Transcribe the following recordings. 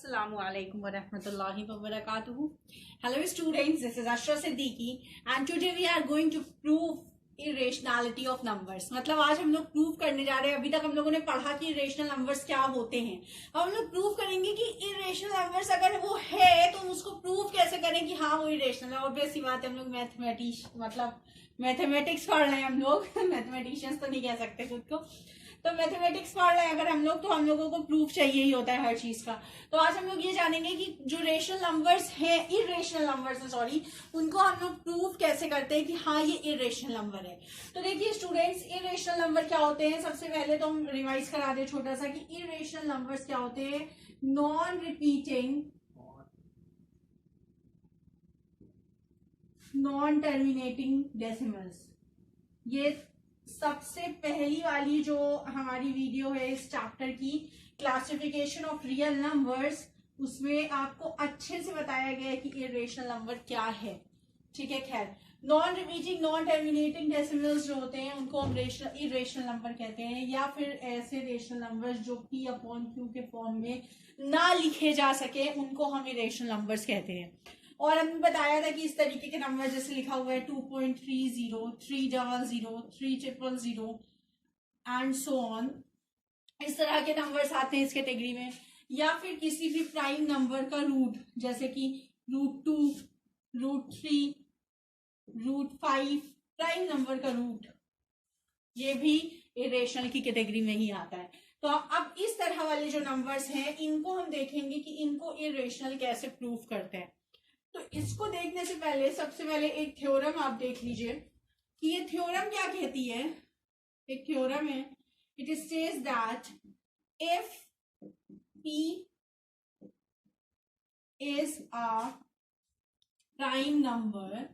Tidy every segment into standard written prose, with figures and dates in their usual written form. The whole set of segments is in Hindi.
Assalamualaikum warahmatullahi wabarakatuh. Hello students, this is Ashra Siddiqui and today we are going to prove irrationality of numbers. मतलब आज हम लोग प्रूव करने जा रहे हैं. अभी तक हम लोगों ने पढ़ा कि इरेशनल नंबर्स क्या होते हैं. अब हम लोग प्रूव करेंगे कि इरेशनल नंबर्स अगर वो है तो हम उसको प्रूव कैसे करें कि हाँ वो इरेशनल है. ऑब्वियस सी बात है, हम लोग मैथमेटिक्स पढ़ रहे हैं. हम लोग मैथमेटिशियंस तो नहीं कह सकते खुद को, तो मैथमेटिक्स पढ़ रहे हैं अगर हम लोग, तो हम लोगों को प्रूफ चाहिए ही होता है हर चीज का. तो आज हम लोग ये जानेंगे कि जो रेशनल नंबर्स हैं, इरेशनल नंबर्स हैं सॉरी, उनको हम लोग प्रूफ कैसे करते हैं कि हाँ ये इरेशनल नंबर है. तो देखिए स्टूडेंट्स, इरेशनल नंबर क्या होते हैं. सबसे पहले तो हम रिवाइज करा दें छोटा सा कि इरेशनल नंबर्स क्या होते हैं. Non repeating, non terminating decimals. ये सबसे पहली वाली जो हमारी वीडियो है इस चैप्टर की, क्लासिफिकेशन ऑफ रियल नंबर्स, उसमें आपको अच्छे से बताया गया है कि इरेशनल नंबर क्या है. ठीक है. खैर, non repeating, non terminating decimals जो होते हैं उनको हम इरेशनल नंबर कहते हैं, या फिर ऐसे रेशनल नंबर्स जो P/Q के फॉर्म में ना लिखे जा सके उनको हम इरेशनल नंबर्स कहते हैं. और हमने बताया था कि इस तरीके के नंबर जैसे लिखा हुआ है 2.30, 300, 300 एंड सो ऑन, इस तरह के नंबर्स आते हैं इस कैटेगरी में. या फिर किसी भी प्राइम नंबर का रूट, जैसे कि √2, √3, √5, प्राइम नंबर का रूट, ये भी इरेशनल की कैटेगरी में ही आता है. तो अब इस तरह वाले जो नंबर्स हैं इनको हम देखेंगे कि इनको इरेशनल कैसे प्रूफ करते हैं. तो इसको देखने से पहले सबसे पहले एक थ्योरम आप देख लीजिए कि ये थ्योरम क्या कहती है. एक थ्योरम है, it says that if P is a prime number,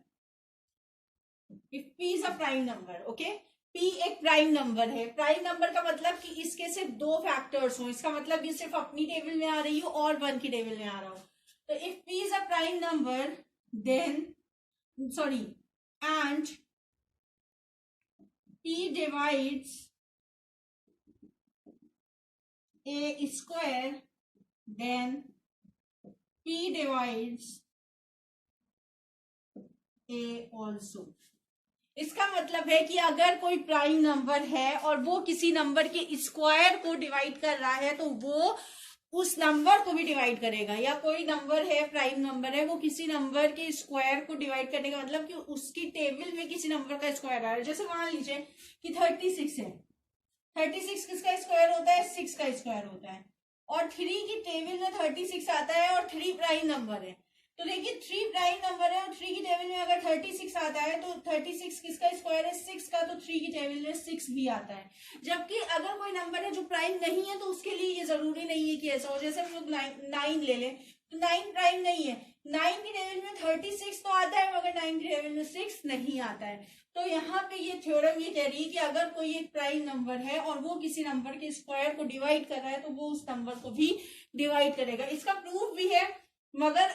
if P is a prime number, okay, P एक प्राइम नंबर है. प्राइम नंबर का मतलब कि इसके सिर्फ दो फैक्टर्स हो, इसका मतलब ये सिर्फ अपनी टेबल में आ रही हो और 1 की टेबल में आ रहा हो. So if P is a prime number, then and P divides a square, then P divides a also. इसका मतलब है कि अगर कोई प्राइम नंबर है और वो किसी नंबर के स्क्वायर को डिवाइड कर रहा है तो वो उस नंबर को भी डिवाइड करेगा. या कोई नंबर है, प्राइम नंबर है, वो किसी नंबर के स्क्वायर को डिवाइड करने का मतलब कि उसकी टेबल में किसी नंबर का स्क्वायर आ रहा है. जैसे मान लीजिए कि 36 है. 36 किसका स्क्वायर होता है? 6 का स्क्वायर होता है. और 3 की टेबल में 36 आता है और 3 प्राइम नंबर है. तो देखिए 3 प्राइम नंबर है और 3 की टेबल में अगर 36 आता है तो 36 किसका स्क्वायर है? 6 का, तो 3 की टेबल में 6 भी आता है. जबकि अगर कोई नंबर है जो प्राइम नहीं है तो उसके लिए ये जरूरी नहीं है कि ऐसा हो. जैसे हम लोग 9 ले लें तो 9 प्राइम नहीं है. 9 की टेबल में 36 तो आता है मगर 9 की टेबल में 6 नहीं आता है. तो यहाँ पे ये थ्योरम ये कह रही है कि अगर कोई एक प्राइम नंबर है और वो किसी नंबर के स्क्वायर को डिवाइड कर रहा है तो वो उस नंबर को भी डिवाइड करेगा. इसका प्रूफ भी है, मगर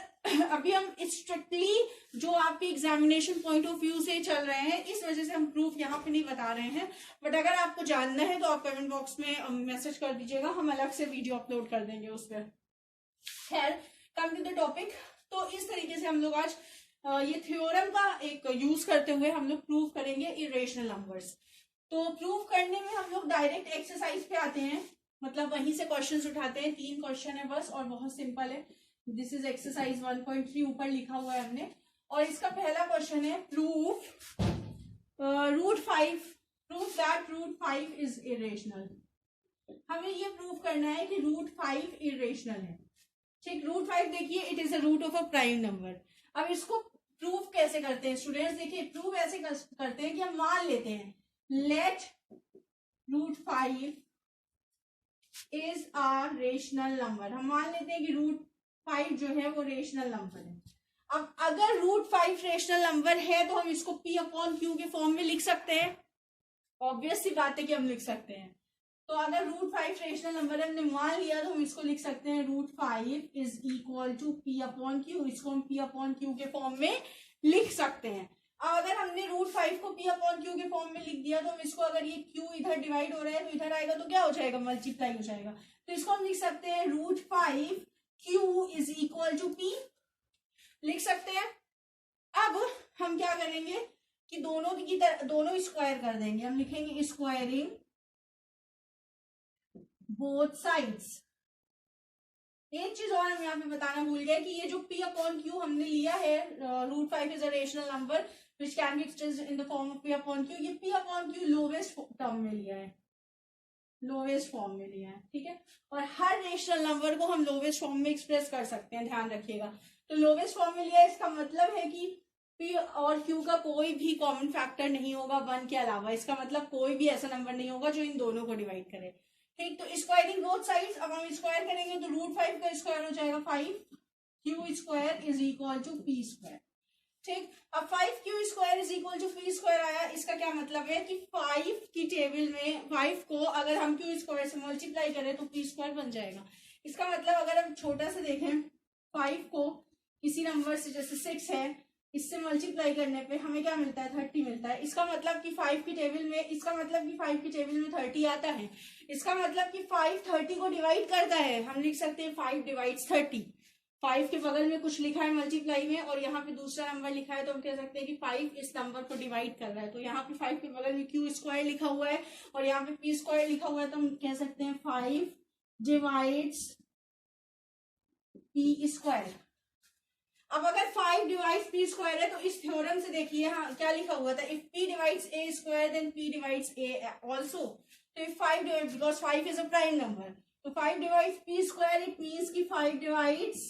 अभी हम स्ट्रिक्टली जो आपके एग्जामिनेशन पॉइंट ऑफ व्यू से चल रहे हैं इस वजह से हम प्रूफ यहाँ पे नहीं बता रहे हैं. बट अगर आपको जानना है तो आप कमेंट बॉक्स में मैसेज कर दीजिएगा, हम अलग से वीडियो अपलोड कर देंगे उस पर. खैर, कम टू द टॉपिक. तो इस तरीके से हम लोग आज ये थ्योरम का एक यूज करते हुए हम लोग प्रूफ करेंगे इरेशनल नंबर्स. तो प्रूफ करने में हम लोग डायरेक्ट एक्सरसाइज पे आते हैं, मतलब वहीं से क्वेश्चंस उठाते हैं. 3 क्वेश्चन है बस और बहुत सिंपल है. दिस इज एक्सरसाइज 1.3 ऊपर लिखा हुआ है हमने. और इसका पहला क्वेश्चन है प्रूफ दैट √5 इज इरेशनल. हमें ये प्रूफ करना है कि √5 इरेशनल है. ठीक, √5 देखिए it is a root of a prime number. अब इसको प्रूफ कैसे करते हैं स्टूडेंट्स? देखिए प्रूफ ऐसे करते हैं कि हम मान लेते हैं let √5 is a rational number. हम मान लेते हैं कि √5 जो है वो रेशनल नंबर है. अब अगर √5 रेशनल नंबर है तो हम इसको P/Q के फॉर्म में लिख सकते हैं. ऑब्वियस सी बात है कि हम लिख सकते हैं. तो अगर √5 रेशनल नंबर है, हमने मान लिया, तो हम इसको लिख सकते हैं √5 इज इक्वल टू P/Q. इसको हम P/Q के फॉर्म में लिख सकते हैं. अब अगर हमने √5 को P/Q के फॉर्म में लिख दिया तो हम इसको, अगर ये Q इधर डिवाइड हो रहा है तो इधर आएगा तो क्या हो जाएगा? मल्टीप्लाई हो जाएगा. तो इसको हम लिख सकते हैं √5 Q इक्वल टू पी लिख सकते हैं। अब हम क्या करेंगे कि दोनों स्क्वायर कर देंगे। हम लिखेंगे स्क्वायरिंग बोथ साइड्स। एक चीज और हम यहाँ पे बताना भूल गए कि ये जो p अपॉन क्यू हमने लिया है, √5 is a rational number which can be expressed in the form of p upon Q, ये p upon Q lowest term में लिया है, लोवेस्ट फॉर्म में लिया है, ठीक है। और हर रेशनल नंबर को हम लोवेस्ट फॉर्म में एक्सप्रेस कर सकते हैं, ध्यान रखिएगा। तो लोवेस्ट फॉर्म में लिया है, इसका मतलब है कि p और q का कोई भी कॉमन फैक्टर नहीं होगा 1 के अलावा। इसका मतलब कोई भी ऐसा नंबर नहीं होगा जो इन दोनों को डिवाइड करे, ठीक। तो स्क्वायरिंग बोथ साइड्स, अब हम स्क्वायर करेंगे तो √5 का स्क्वायर हो जाएगा 5, q square is equal to p square, ठीक। अब 5q square is equal to p square आया, इसका क्या मतलब है कि 5 की टेबल में 5 को अगर हम q स्क्वायर से मल्टीप्लाई करें तो p स्क्वायर बन जाएगा। इसका मतलब अगर हम छोटा से देखें, 5 को किसी नंबर से, जैसे 6 है, इससे मल्टीप्लाई करने पे हमें क्या मिलता है, 30 मिलता है। इसका मतलब कि 5 की टेबल में, इसका मतलब कि 5 की टेबल में 30 आता है। इसका मतलब कि 5 30 को डिवाइड करता है। हम लिख सकते हैं 5 डिवाइड्स 30। 5 के बगल में कुछ लिखा है मल्टीप्लाई में और यहाँ पे दूसरा नंबर लिखा है, तो हम कह सकते हैं कि 5 इस नंबर को डिवाइड कर रहा है। तो यहाँ पे 5 के बगल में q स्क्वायर लिखा हुआ है और यहाँ पे p स्क्वायर लिखा हुआ है, तो हम कह सकते हैं 5 डिवाइड्स p स्क्वायर। अब अगर 5 डिवाइड्स p स्क्वायर है तो इस थ्योरम से देखिए, हाँ क्या लिखा हुआ था, if p divides a square then p divides a also. तो if 5 divide, because 5 is a prime number, तो 5 divides p square, it means कि 5 डिवाइड्स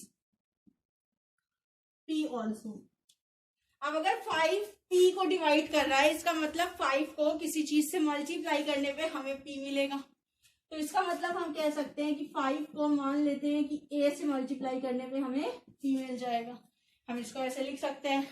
p ऑल्सो। अब अगर 5 p को डिवाइड कर रहा है, इसका मतलब 5 को किसी चीज से मल्टीप्लाई करने पे हमें p मिलेगा। तो इसका मतलब हम कह सकते हैं कि 5 को मान लेते हैं कि a से मल्टीप्लाई करने पे हमें p मिल जाएगा। हम इसको ऐसे लिख सकते हैं,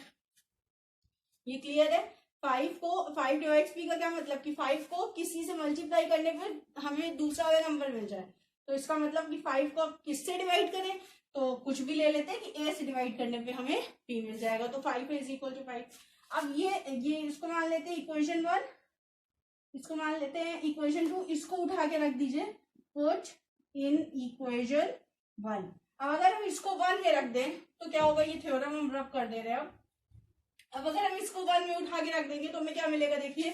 ये क्लियर है। 5 डिवाइड्स p का क्या मतलब कि 5 को किसी से मल्टीप्लाई करने पे हमें दूसरा वाला नंबर मिल जाए। तो इसका मतलब कि 5 को किससे डिवाइड करें, तो कुछ भी ले लेते हैं कि a से डिवाइड करने पे हमें p मिल जाएगा। तो 5 इज इक्वल टू 5। अब ये इसको मान लेते हैं इक्वेशन 1, इसको मान लेते हैं इक्वेशन 2, इसको उठा के रख दीजिए, पुट इन इक्वेशन 1। अब अगर हम इसको 1 में रख दें तो क्या होगा, ये थ्योरम हम रब कर दे रहे हैं। अब अगर हम इसको 1 में उठा के रख देंगे तो हमें क्या मिलेगा, देखिए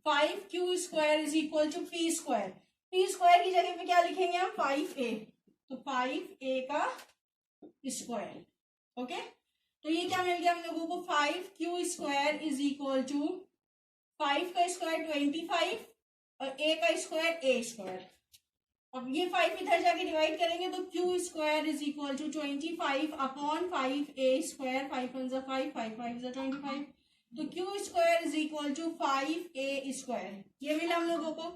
5q square is equal to p square. p square की जगह पे क्या लिखेंगे हम, 5a, तो 5a का स्क्वायर, ओके। तो ये क्या मिल गया हम लोगों को, 5q square is equal to 5 का स्क्वायर 25 और a का स्क्वायर a स्क्वायर। अब ये 5 इधर जाके डिवाइड करेंगे तो q square is equal to 25 upon 5a square, 5 1 5, 5 5 25, तो q square is equal to 5a square. ये मिला हम लोगों को,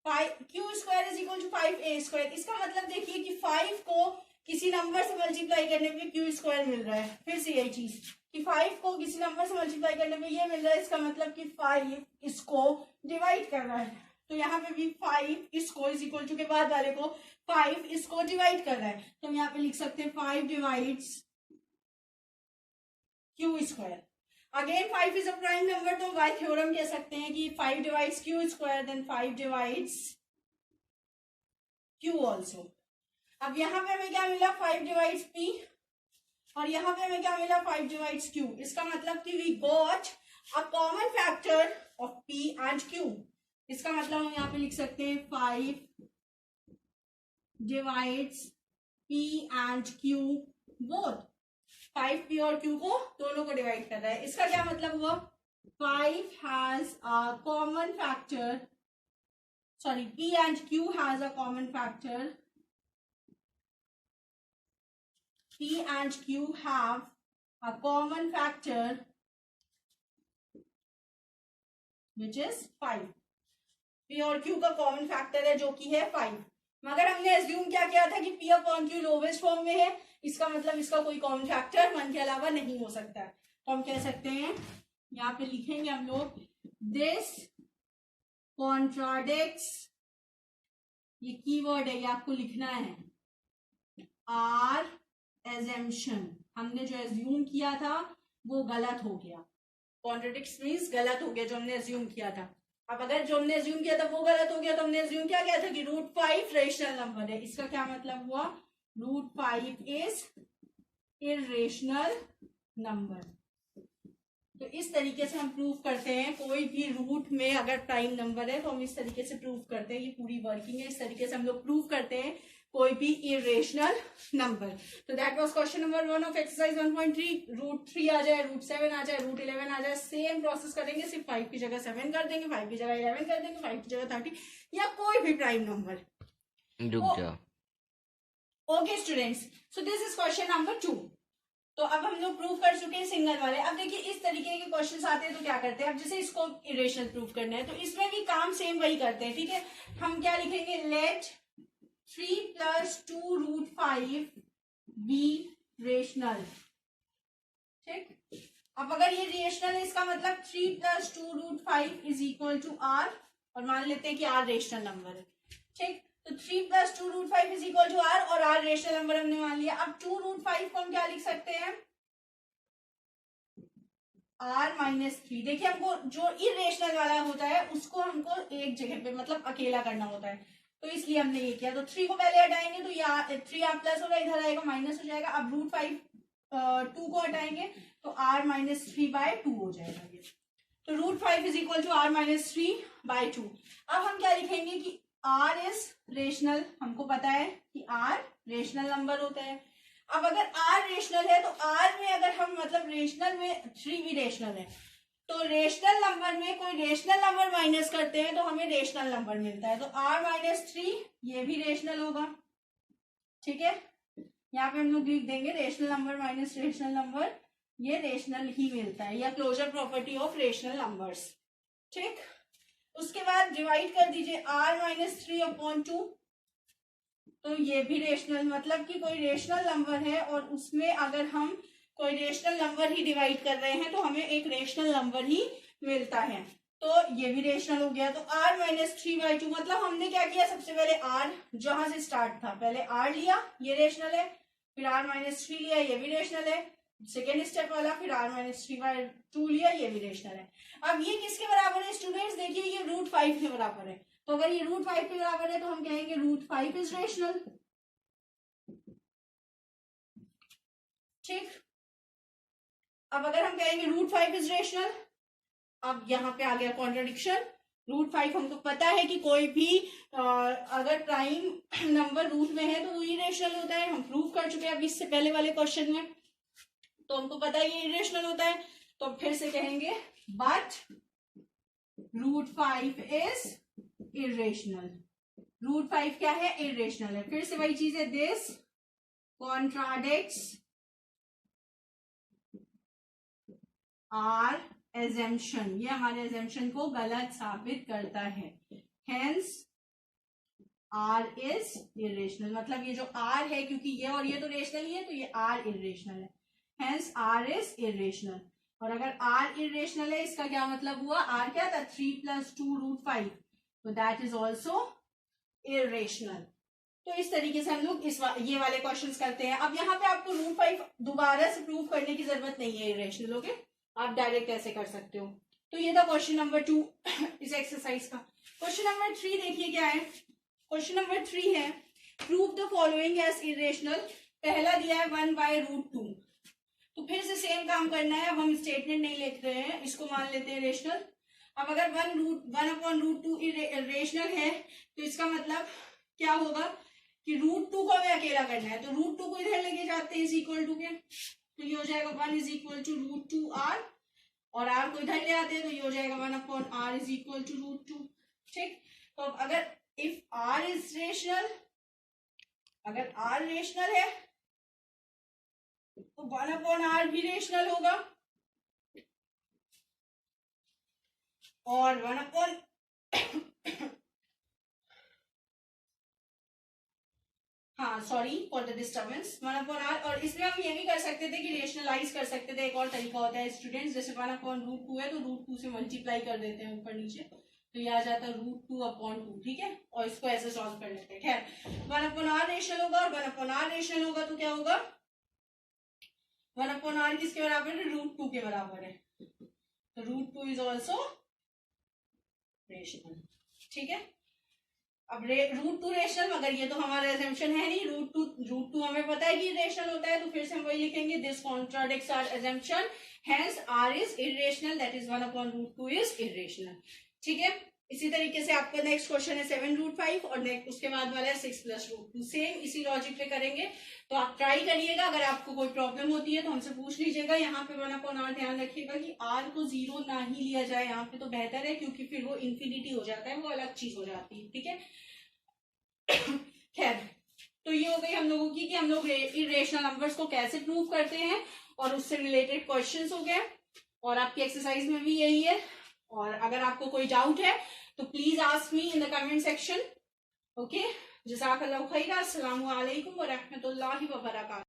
q square is equal to 5a square. इसका मतलब देखिए कि 5 को किसी नंबर से मल्टीप्लाई करने पे q स्क्वायर मिल रहा है। फिर से यही चीज कि 5 को किसी नंबर से मल्टीप्लाई करने पे ये मिल रहा है, इसका मतलब कि 5 इसको डिवाइड कर रहा है। तो यहाँ पे भी 5 इसको इज इक्वल टू के बाद वाले को 5 इसको डिवाइड कर रहा है, तो हम यहाँ पे लिख सकते हैं 5 divides q square. Again 5 is a prime number, तो बाय थ्योरम कह सकते हैं कि 5 divides q square then 5 divides q also. अब यहाँ पे हमें क्या मिला, 5 डिवाइड्स p और यहाँ पे हमें क्या मिला, 5 डिवाइड्स q। इसका मतलब कि we got a common factor of p and q। इसका मतलब हम यहाँ पे लिख सकते हैं 5 divides p and q both. 5p और q को दोनों को डिवाइड कर रहा है। इसका क्या मतलब हुआ, 5 has a common factor, sorry p and q has a common factor, p and q have a common factor which is 5। p और q का कॉमन फैक्टर है जो कि है 5, मगर हमने एज्यूम क्या किया था कि p upon q lowest form में है। इसका मतलब इसका कोई कॉमन फैक्टर 1 के अलावा नहीं हो सकता है। तो हम कह सकते हैं, यहाँ पे लिखेंगे हम लोग, दिस कॉन्ट्राडिक्ट्स, ये कीवर्ड है, ये आपको लिखना है, आर एजम्पशन। हमने जो एज्यूम किया था वो गलत हो गया। कॉन्ट्रडिक्ट्स मींस गलत हो गया जो हमने एज्यूम किया था। अब अगर जो हमने एज्यूम किया था वो गलत हो गया तो हमने एज्यूम क्या किया था कि √5 रेशनल नंबर है। इसका क्या मतलब हुआ, √5 इज इरेशनल नंबर। तो इस तरीके से हम प्रूव करते हैं, कोई भी रूट में अगर प्राइम नंबर है तो हम इस तरीके से प्रूव करते हैं। ये पूरी वर्किंग है, इस तरीके से हम लोग प्रूव करते हैं कोई भी इरेशनल नंबर। तो that was question number 1 of exercise 1.3। Root 3 आ जाए, रूट 7 आ जाए, रूट 11 आ जाए, सेम प्रोसेस करेंगे, सिर्फ 5 की जगह 7 कर देंगे, 5 की जगह 11 कर देंगे, 5 की जगह 30, या कोई भी prime number. Okay students, so this is question number 2। तो अब हम लोग प्रूव कर चुके हैं सिंगल वाले। अब देखिए इस तरीके के क्वेश्चंस आते हैं तो क्या करते हैं, अब जैसे इसको इरेशनल प्रूव करना है तो इसमें भी काम सेम वही करते हैं, ठीक है। हम क्या लिखेंगे, लेट 3 + 2 √5 बी रेशनल, ठीक। अब अगर ये रेशनल है, इसका मतलब 3 + 2 √5 = r, और मान लेते हैं कि r रेशनल नंबर है, ठीक। तो 3 + 2 √5 = r, और r रेशनल नंबर हमने मान लिया। अब 2 √5 को हम क्या लिख सकते हैं, r - 3। देखिए हमको जो इरेशनल वाला होता है उसको हमको एक जगह पे मतलब अकेला करना होता है, तो इसलिए हमने ये किया। तो 3 को पहले हटाएंगे तो यहाँ 3 यहाँ प्लस होगा, इधर आएगा माइनस हो जाएगा। अब √5 2 को हटाएंगे तो r - 3/2 हो जाएगा ये। तो √5 = r - 3/2। अब हम क्या लिखेंगे कि r इज रेशनल, हमको पता है कि r रेशनल नंबर होता है। अब अगर r रेशनल है तो r में अगर हम मतलब रेशनल में 3 भी रेशनल है, तो रेशनल नंबर में कोई रेशनल नंबर माइनस करते हैं तो हमें रेशनल नंबर मिलता है। तो r - 3 ये भी रेशनल होगा, ठीक है। यहाँ पे हम लोग लिख देंगे rational number minus rational number, ये रेशनल ही मिलता है, या closure property of rational numbers, ठीक। उसके बाद डिवाइड कर दीजिए r - 3/2, तो ये भी रेशनल, मतलब कि कोई रेशनल नंबर है और उसमें अगर हम कोई रेशनल नंबर ही डिवाइड कर रहे हैं तो हमें एक रेशनल नंबर ही मिलता है, तो ये भी रेशनल हो गया। तो r - 3/2 मतलब हमने क्या किया, सबसे पहले r जहां से स्टार्ट था पहले r लिया, ये रेशनल है, फिर r - 3 लिया, ये भी रेशनल है, सेकेंड स्टेप वाला, फिर r - 3/2 लिया, ये भी रेशनल है। अब ये किसके बराबर है स्टूडेंट्स, देखिए ये √5 के बराबर है। तो अगर ये √5 के बराबर है तो हम कहेंगे √5 इज रेशनल, ठीक। अब अगर हम कहेंगे √5 इज रेशनल, अब यहाँ पे आ गया कॉन्ट्रडिक्शन। √5 हमको पता है कि कोई भी अगर प्राइम नंबर रूट में है तो वो इरेशनल होता है, हम प्रूव कर चुके हैं अभी इससे पहले वाले क्वेश्चन में, तो हमको पता है ये इरेशनल होता है। तो फिर से कहेंगे बट √5 इज इरेशनल, √5 क्या है, इरेशनल है। फिर से वही चीज है, दिस कॉन्ट्राडिक्ट्स आर एजम्पशन, ये हमारे एजम्पशन को गलत साबित करता है। हेंस आर इज इरेशनल, मतलब ये जो आर है, क्योंकि ये और ये तो रेशनल ही है तो ये आर इरेशनल है, हेंस आर इज इरेशनल। और अगर आर इरेशनल है इसका क्या मतलब हुआ, आर क्या था, 3 + 2 √5, तो दैट इज ऑल्सो इरेशनल। तो इस तरीके से हम लोग ये वाले क्वेश्चंस करते हैं। अब यहाँ पे आपको √5 दोबारा से प्रूव करने की जरूरत नहीं है इरेशनल, ओके, आप डायरेक्ट ऐसे कर सकते हो। तो ये था क्वेश्चन नंबर 2 इस एक्सरसाइज का। क्वेश्चन नंबर 3 देखिए क्या है, क्वेश्चन नंबर 3 है prove the following as irrational. पहला दिया है 1/√2, तो फिर से सेम काम करना है। अब हम स्टेटमेंट नहीं लिख रहे हैं, इसको मान लेते हैं रेशनल। अब अगर 1/√2 रेशनल है तो इसका मतलब क्या होगा कि √2 को हमें अकेला करना है, तो √2 को इधर लेके जाते हैं इज इक्वल टू के, तो ये हो जाएगा 1 = √2r, और r को इधर ले आते हैं तो ये हो जाएगा 1/r = √2, ठीक। तो अब अगर इफ r इज रेशनल, अगर r रेशनल है तो 1/r भी रेशनल होगा, और 1/, हाँ sorry for the disturbance, 1/r। और इसमें हम ये भी कर सकते थे कि रेशनलाइज कर सकते थे, एक और तरीका होता है स्टूडेंट्स, जैसे 1/√2 है तो √2 से मल्टीप्लाई कर देते हैं ऊपर नीचे, तो ये आ जाता है √2/2, ठीक है, और इसको ऐसे सॉल्व कर लेते हैं। खैर 1/r रेशनल होगा, और 1/r रेशनल होगा तो क्या होगा, 1/r किसके बराबर है, √2 के बराबर है, तो √2 इज ऑल्सो रेशनल, ठीक है। अब रूट टू रेशनल, मगर ये तो हमारा एजम्पशन है नहीं, रूट टू हमें पता है कि रेशनल होता है, तो फिर से हम वही लिखेंगे, this contradicts our assumption, hence r is irrational, that is 1/√2 is irrational. ठीक है, इसी तरीके से आपका नेक्स्ट क्वेश्चन है 7√5 और नेक्स्ट उसके बाद वाला है 6+√2, सेम इसी लॉजिक पे करेंगे। तो आप ट्राई करिएगा, अगर आपको कोई प्रॉब्लम होती है तो हमसे पूछ लीजिएगा। यहाँ पे 1/r ध्यान रखिएगा कि r को 0 ना ही लिया जाए यहाँ पे, तो बेहतर है, क्योंकि फिर वो इंफिनिटी हो जाता है, वो अलग चीज हो जाती है। ठीक है, खैर, तो ये हो गई हम लोगों की कि हम लोग इरेशनल नंबर्स को कैसे प्रूव करते हैं, और उससे रिलेटेड क्वेश्चंस हो गए, और आपकी एक्सरसाइज में भी यही है। और अगर आपको कोई डाउट है तो please ask me in the comment section. Okay, जज़ाकल्लाहु खैरा, अस्सलामु अलैकुम व रहमतुल्लाहि व बरकातहू।